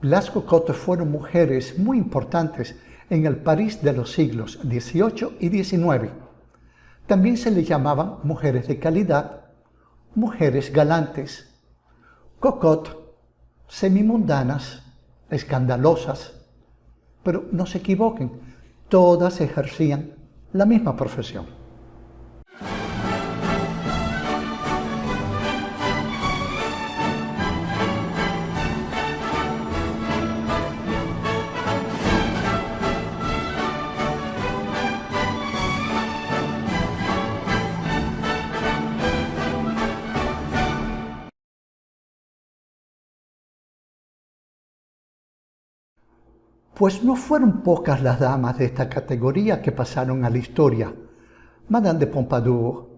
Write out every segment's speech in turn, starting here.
Las cocottes fueron mujeres muy importantes en el París de los siglos XVIII y XIX. También se les llamaban mujeres de calidad, mujeres galantes, cocottes, semimundanas, escandalosas. Pero no se equivoquen, todas ejercían la misma profesión. Pues no fueron pocas las damas de esta categoría que pasaron a la historia. Madame de Pompadour,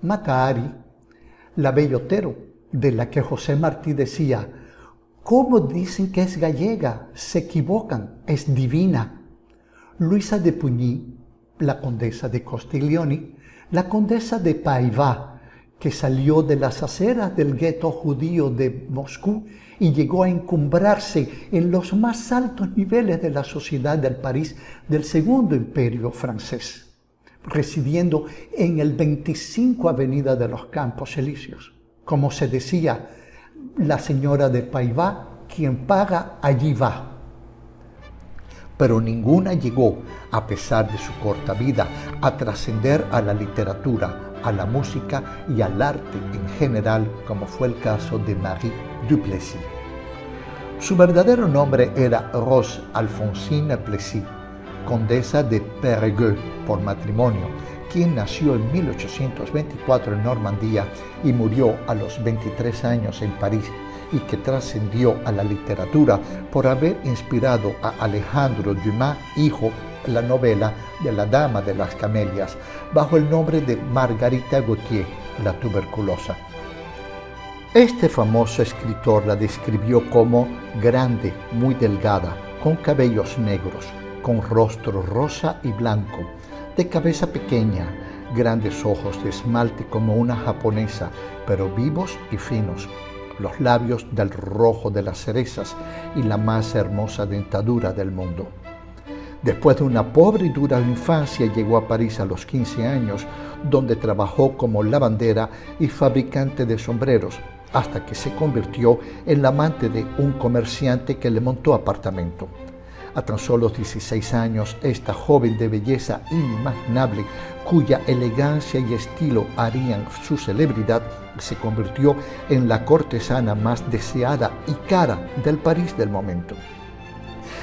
Matahari, la Belle Otero, de la que José Martí decía: ¿cómo dicen que es gallega? Se equivocan, es divina. Luisa de Puigny, la condesa de Castiglioni, la condesa de Paiva, que salió de las aceras del gueto judío de Moscú y llegó a encumbrarse en los más altos niveles de la sociedad del París del Segundo Imperio francés, residiendo en el 25 Avenida de los Campos Elíseos. Como se decía, la señora de Paiva, quien paga, allí va. Pero ninguna llegó, a pesar de su corta vida, a trascender a la literatura, a la música y al arte en general, como fue el caso de Marie Duplessis. Su verdadero nombre era Rose Alphonsine Plessis, condesa de Périgueux por matrimonio, quien nació en 1824 en Normandía y murió a los 23 años en París, y que trascendió a la literatura por haber inspirado a Alejandro Dumas, hijo, la novela de la Dama de las Camelias, bajo el nombre de Margarita Gautier, la tuberculosa. Este famoso escritor la describió como grande, muy delgada, con cabellos negros, con rostro rosa y blanco, de cabeza pequeña, grandes ojos de esmalte como una japonesa, pero vivos y finos, los labios del rojo de las cerezas y la más hermosa dentadura del mundo. Después de una pobre y dura infancia, llegó a París a los 15 años, donde trabajó como lavandera y fabricante de sombreros, hasta que se convirtió en la amante de un comerciante que le montó apartamento. A tan solo 16 años, esta joven de belleza inimaginable, cuya elegancia y estilo harían su celebridad, se convirtió en la cortesana más deseada y cara del París del momento.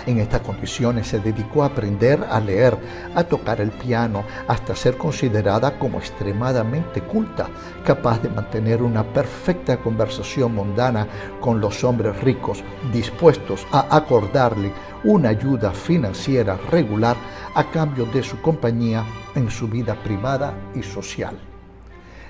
En estas condiciones se dedicó a aprender a leer, a tocar el piano, hasta ser considerada como extremadamente culta, capaz de mantener una perfecta conversación mundana con los hombres ricos, dispuestos a acordarle una ayuda financiera regular a cambio de su compañía en su vida privada y social.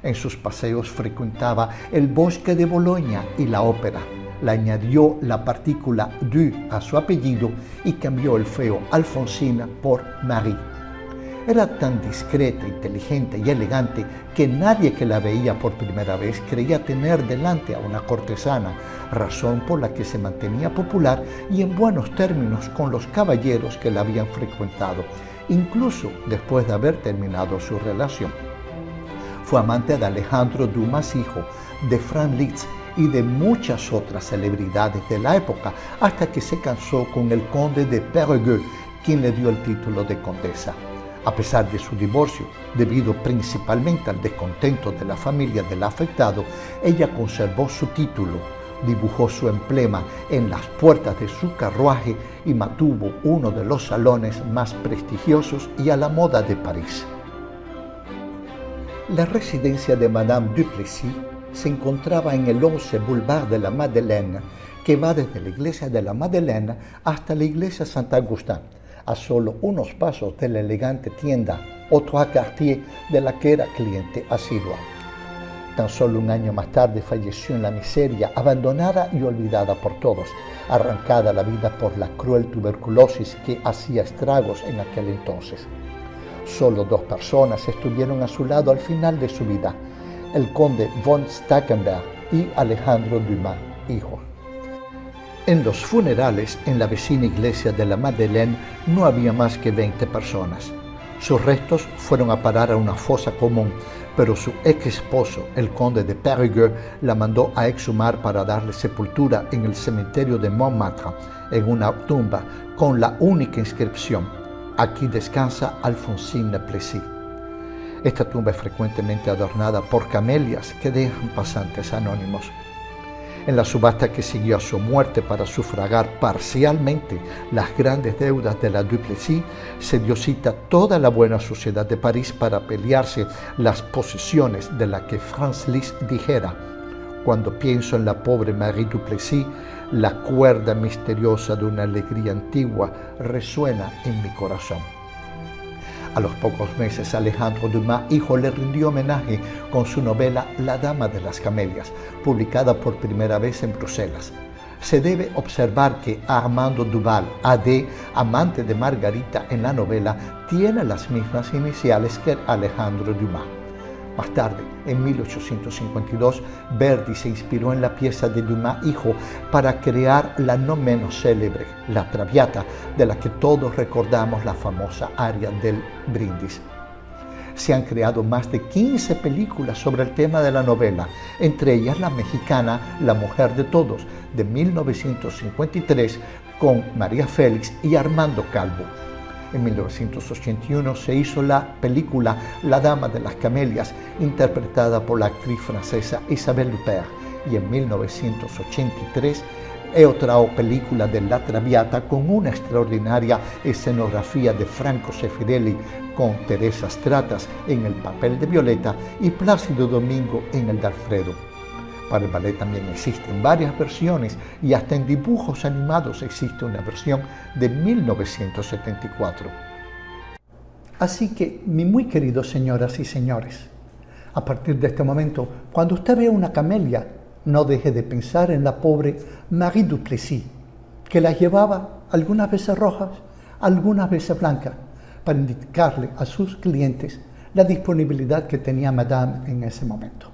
En sus paseos frecuentaba el bosque de Boloña y la ópera. Le añadió la partícula du a su apellido y cambió el feo Alfonsina por Marie. Era tan discreta, inteligente y elegante que nadie que la veía por primera vez creía tener delante a una cortesana, razón por la que se mantenía popular y en buenos términos con los caballeros que la habían frecuentado, incluso después de haber terminado su relación. Fue amante de Alejandro Dumas, hijo, de Franz Liszt y de muchas otras celebridades de la época, hasta que se casó con el conde de Périgueux, quien le dio el título de condesa. A pesar de su divorcio, debido principalmente al descontento de la familia del afectado, ella conservó su título, dibujó su emblema en las puertas de su carruaje y mantuvo uno de los salones más prestigiosos y a la moda de París. La residencia de Madame Duplessis se encontraba en el 11 Boulevard de la Madeleine, que va desde la iglesia de la Madeleine hasta la iglesia Saint-Augustin, a solo unos pasos de la elegante tienda Trois Quartiers de la que era cliente asidua. Tan solo un año más tarde falleció en la miseria, abandonada y olvidada por todos, arrancada la vida por la cruel tuberculosis que hacía estragos en aquel entonces. Solo 2 personas estuvieron a su lado al final de su vida: el conde von Stackenberg y Alejandro Dumas, hijo. En los funerales en la vecina iglesia de la Madeleine no había más que 20 personas. Sus restos fueron a parar a una fosa común, pero su ex esposo, el conde de Périgueux, la mandó a exhumar para darle sepultura en el cementerio de Montmartre, en una tumba con la única inscripción: aquí descansa Alfonsine de Plessis. Esta tumba es frecuentemente adornada por camelias que dejan pasantes anónimos. En la subasta que siguió a su muerte para sufragar parcialmente las grandes deudas de la Duplessis, se dio cita toda la buena sociedad de París para pelearse las posesiones de la que Franz Liszt dijera: cuando pienso en la pobre Marie Duplessis, la cuerda misteriosa de una alegría antigua resuena en mi corazón. A los pocos meses, Alejandro Dumas, hijo, le rindió homenaje con su novela La Dama de las Camelias, publicada por primera vez en Bruselas. Se debe observar que Armando Duval, A.D., amante de Margarita en la novela, tiene las mismas iniciales que Alejandro Dumas. Más tarde, en 1852, Verdi se inspiró en la pieza de Dumas hijo para crear la no menos célebre La Traviata, de la que todos recordamos la famosa aria del Brindis. Se han creado más de 15 películas sobre el tema de la novela, entre ellas la mexicana La Mujer de Todos, de 1953, con María Félix y Armando Calvo. En 1981 se hizo la película La Dama de las Camelias, interpretada por la actriz francesa Isabelle Huppert, y en 1983 otra película de La Traviata con una extraordinaria escenografía de Franco Sefirelli, con Teresa Stratas en el papel de Violeta y Plácido Domingo en el de Alfredo. Para el ballet también existen varias versiones y hasta en dibujos animados existe una versión de 1974. Así que, mis muy queridos señoras y señores, a partir de este momento, cuando usted vea una camelia, no deje de pensar en la pobre Marie Duplessis, que la llevaba algunas veces rojas, algunas veces blancas, para indicarle a sus clientes la disponibilidad que tenía Madame en ese momento.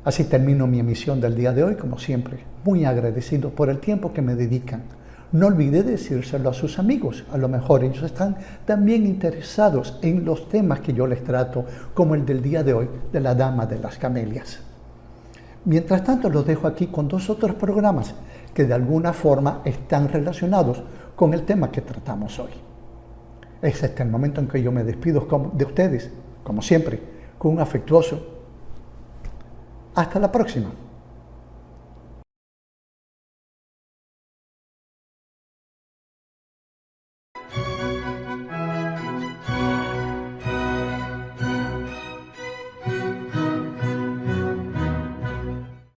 Así termino mi emisión del día de hoy, como siempre, muy agradecido por el tiempo que me dedican. No olvide decírselo a sus amigos, a lo mejor ellos están también interesados en los temas que yo les trato, como el del día de hoy, de la Dama de las Camelias. Mientras tanto, los dejo aquí con dos otros programas que de alguna forma están relacionados con el tema que tratamos hoy. Es este el momento en que yo me despido de ustedes, como siempre, con un afectuoso hasta la próxima.